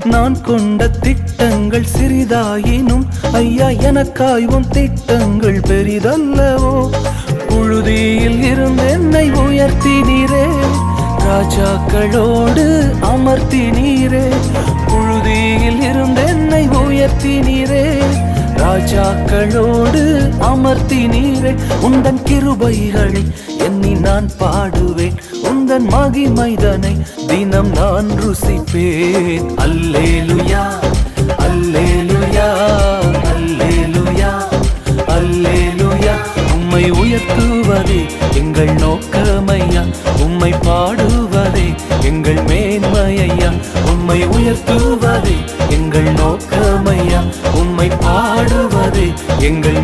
நான் கொண்ட திட்டங்கள் சிறிதாயினும் ஐயா எனக்காய் உன் திட்டங்கள் பெரிதல்லவோ. புழுதியில் இருந்து என்னை உயர்த்தினீரே, ராஜாக்களோடு அமர்த்தினீரே. புழுதியில் இருந்து என்னை உயர்த்தினீரே, ராஜாக்களோடு அமர்த்தினீரே. உந்தன் கிருபைகளை எண்ணி நான் பாடுவேன், உந்தன் மகிமைதனை தினம் நான் ருசிப்பேன். அல்லேலுயா அல்லேலுயா அல்லேலுயா அல்லேலுயா. உம்மை உயர்த்துவதே எங்கள் நோக்கமையா, உம்மை பாடுவதே எங்கள் மேன்மையா. உம்மை உயர்த்துவதே எங்கள் நோக்கமையா, உம்மை பாடுவதே எங்கள்